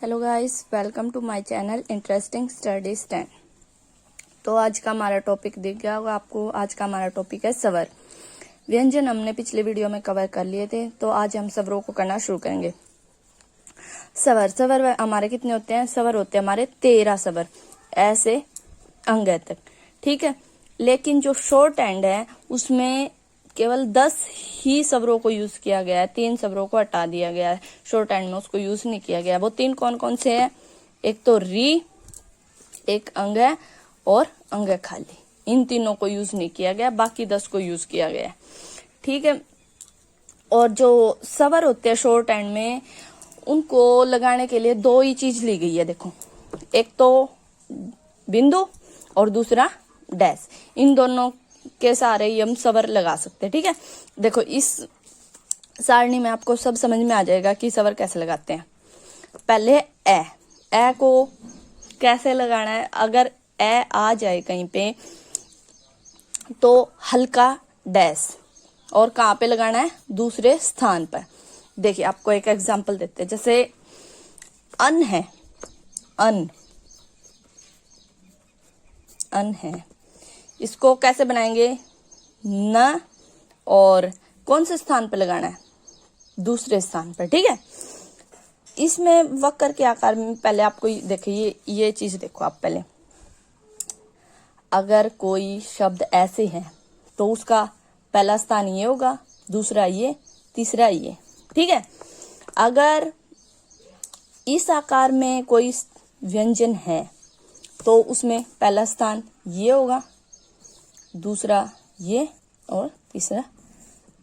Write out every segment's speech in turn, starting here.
Hello guys, welcome to my channel interesting studies 10। तो आज का हमारा टॉपिक दिख गया होगा आपको। आज का हमारा टॉपिक है स्वर। व्यंजन हमने पिछले वीडियो में कवर कर लिए थे, तो आज हम स्वरों को करना शुरू करेंगे। स्वर हमारे कितने होते हैं? स्वर होते हैं हमारे 13 स्वर, ऐसे अंग तक, ठीक है। लेकिन जो शॉर्ट एंड है उसमें केवल 10 ही स्वरों को यूज किया गया है, 3 स्वरों को हटा दिया गया है। शॉर्ट एंड में उसको यूज नहीं किया गया। वो 3 कौन कौन से हैं? एक तो री, एक अंग है और अंग है खाली। इन तीनों को यूज नहीं किया गया, बाकी 10 को यूज किया गया है, ठीक है। और जो स्वर होते हैं शॉर्ट एंड में, उनको लगाने के लिए 2 ही चीज ली गई है। देखो, एक तो बिंदु और दूसरा डैश। इन दोनों के सहारे ही हम स्वर लगा सकते हैं, ठीक है। देखो, इस सारणी में आपको सब समझ में आ जाएगा कि स्वर कैसे लगाते हैं। पहले ए को कैसे लगाना है? अगर ए आ जाए कहीं पे तो हल्का डैश, और कहाँ पे लगाना है? दूसरे स्थान पर। देखिए, आपको एक एग्जांपल देते हैं। जैसे अन है, अन है, इसको कैसे बनाएंगे? न, और कौन से स्थान पर लगाना है? दूसरे स्थान पर, ठीक है। इसमें वक्र के आकार में पहले आपको देखिए, ये चीज देखो आप पहले। अगर कोई शब्द ऐसे है तो उसका पहला स्थान ये होगा, दूसरा ये, तीसरा ये, ठीक है। अगर इस आकार में कोई व्यंजन है तो उसमें पहला स्थान ये होगा, दूसरा ये और तीसरा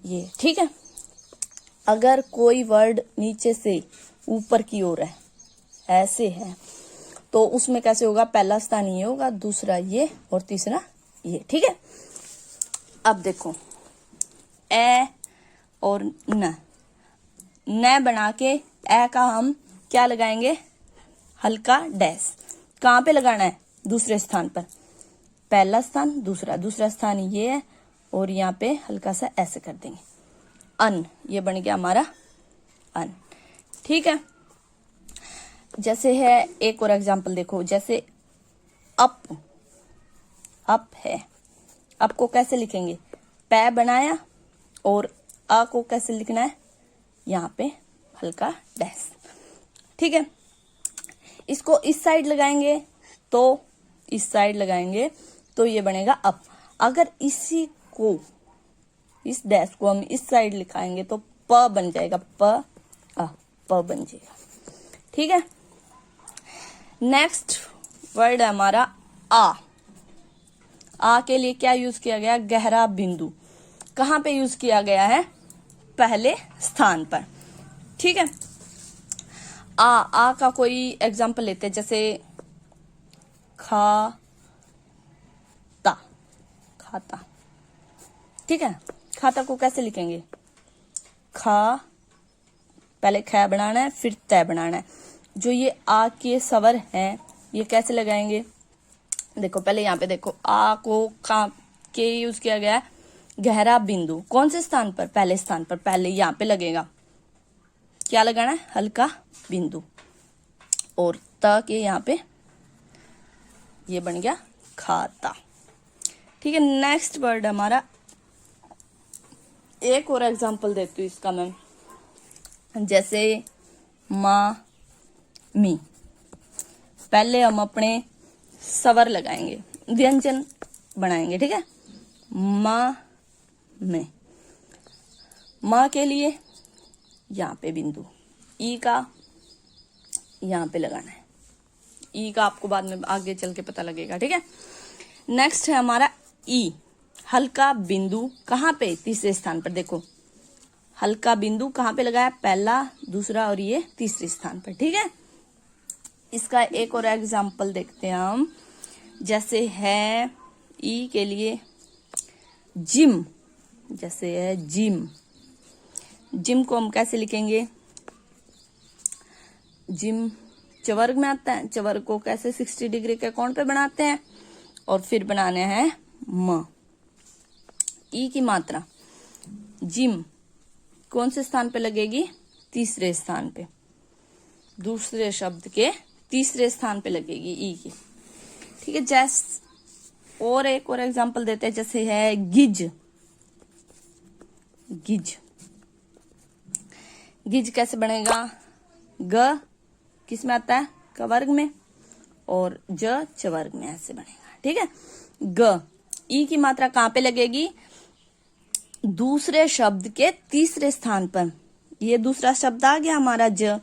ये, ठीक है। अगर कोई वर्ड नीचे से ऊपर की ओर है, ऐसे है, तो उसमें कैसे होगा? पहला स्थान ये होगा, दूसरा ये और तीसरा ये, ठीक है। अब देखो, ए और न बना के ए का हम क्या लगाएंगे? हल्का डैश। कहाँ पे लगाना है? दूसरे स्थान पर। पहला स्थान, दूसरा स्थान ये है, और यहाँ पे हल्का सा ऐसे कर देंगे। अन, ये बन गया हमारा अन, ठीक है। जैसे है, एक और एग्जांपल देखो। जैसे अप है, अप को कैसे लिखेंगे? पै बनाया, और अ को कैसे लिखना है? यहाँ पे हल्का डैश, ठीक है। इसको इस साइड लगाएंगे तो इस साइड लगाएंगे तो ये बनेगा अप। अगर इसी को, इस डैश को हम इस साइड लिखाएंगे तो प बन जाएगा, प बन जाएगा, ठीक है। नेक्स्ट वर्ड है हमारा आ के लिए क्या यूज किया गया? गहरा बिंदु। कहाँ पे यूज किया गया है? पहले स्थान पर, ठीक है। आ का कोई एग्जांपल लेते हैं। जैसे खाता, ठीक है। खाता को कैसे लिखेंगे? खा, पहले ख बनाना है, फिर तय बनाना है। जो ये आ के स्वर हैं, ये कैसे लगाएंगे? देखो, पहले यहाँ पे देखो, आ को का के यूज किया गया है गहरा बिंदु। कौन से स्थान पर? पहले स्थान पर। पहले यहाँ पे लगेगा, क्या लगाना है? हल्का बिंदु। और त के यहाँ पे ये बन गया खाता, ठीक है। नेक्स्ट वर्ड हमारा, एक और एग्जांपल देती हूँ इसका मैं। जैसे माँ, मी। पहले हम अपने स्वर लगाएंगे, व्यंजन बनाएंगे, ठीक है। माँ में, माँ के लिए यहाँ पे बिंदु, ई का यहाँ पे लगाना है। ई का आपको बाद में आगे चल के पता लगेगा, ठीक है। नेक्स्ट है हमारा ई, हल्का बिंदु। कहाँ पे? तीसरे स्थान पर। देखो, हल्का बिंदु कहाँ पे लगाया? पहला, दूसरा और ये तीसरे स्थान पर, ठीक है। इसका एक और एग्जांपल देखते हैं हम। जैसे है ई के लिए जिम। जैसे है जिम, जिम को हम कैसे लिखेंगे? जिम चवर्ग में आता है। चवर्ग को कैसे 60 डिग्री के कोण पे बनाते हैं, और फिर बनाने हैं म। ई की मात्रा जिम कौन से स्थान पे लगेगी? तीसरे स्थान पे। दूसरे शब्द के तीसरे स्थान पे लगेगी ई की। ठीक है, जैस और एक और एग्जांपल देते हैं, जैसे है गिज। गिज, गिज कैसे बनेगा? ग किस में आता है? क वर्ग में, और ज च वर्ग में, ऐसे बनेगा। ठीक है, ग ई की मात्रा कहां पे लगेगी? दूसरे शब्द के तीसरे स्थान पर। ये दूसरा शब्द आ गया हमारा ज,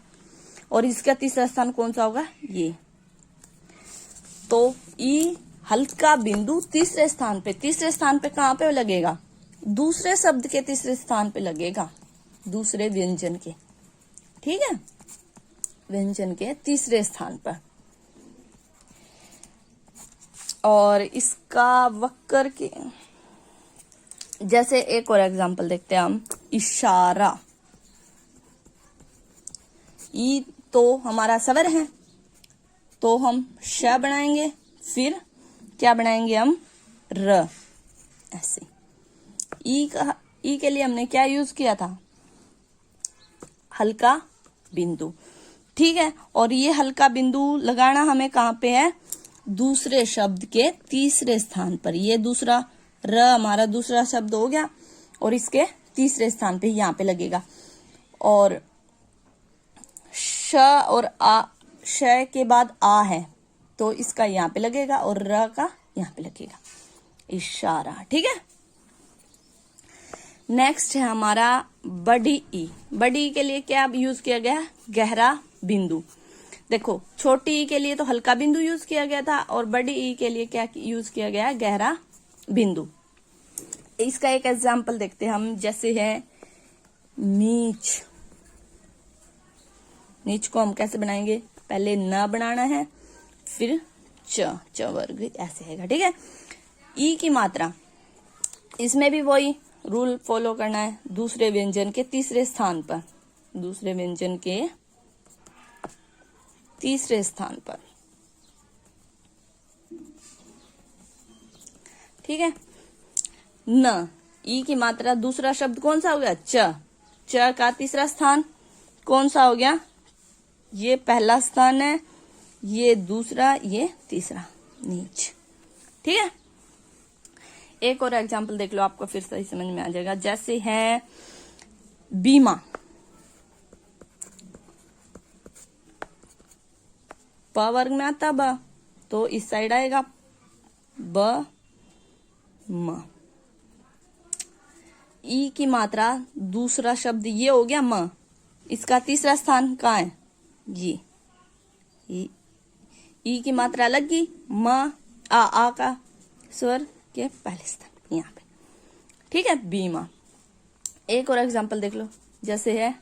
और इसका तीसरा स्थान कौन सा होगा? ये। तो ई हल्का बिंदु तीसरे स्थान पे, तीसरे स्थान पे कहां पे लगेगा? दूसरे शब्द के तीसरे स्थान पे लगेगा, दूसरे व्यंजन के। ठीक है, व्यंजन के तीसरे स्थान पर। और इसका वक्र के जैसे एक और एग्जांपल देखते हैं हम, इशारा। ई तो हमारा स्वर है, तो हम श बनाएंगे, फिर क्या बनाएंगे हम? र, ऐसे। ई के लिए हमने क्या यूज किया था? हल्का बिंदु। ठीक है, और ये हल्का बिंदु लगाना हमें कहां पे है? दूसरे शब्द के तीसरे स्थान पर। ये दूसरा र हमारा दूसरा शब्द हो गया, और इसके तीसरे स्थान पे यहां पे लगेगा। और श और आ, श के बाद आ है, तो इसका यहां पे लगेगा, और र का यहां पे लगेगा, इशारा। ठीक है, नेक्स्ट है हमारा बड़ी ई। बड़ी ई के लिए क्या यूज किया गया? गहरा बिंदु। देखो, छोटी ई के लिए तो हल्का बिंदु यूज किया गया था, और बड़ी ई के लिए क्या यूज किया गया? गहरा बिंदु। इसका एक एग्जाम्पल देखते हैं हम, जैसे है नीच। नीच को हम कैसे बनाएंगे? पहले न बनाना है, फिर च वर्ग, ऐसे है। ठीक है, ई की मात्रा, इसमें भी वही रूल फॉलो करना है, दूसरे व्यंजन के तीसरे स्थान पर। दूसरे व्यंजन के तीसरे स्थान पर। ठीक है, न ई की मात्रा, दूसरा शब्द कौन सा हो गया? च। च का तीसरा स्थान कौन सा हो गया? ये पहला स्थान है, ये दूसरा, ये तीसरा, नीच। ठीक है, एक और एग्जांपल देख लो, आपको फिर सही समझ में आ जाएगा। जैसे है बीमा। प वर्ग में आता ब, तो इस साइड आएगा ब म। ई की मात्रा, दूसरा शब्द ये हो गया म, इसका तीसरा स्थान कहाँ है? ये। ई की मात्रा अलग की, म आ का स्वर के पहले स्थान यहाँ पे। ठीक है, बीमा। एक और एग्जांपल देख लो, जैसे है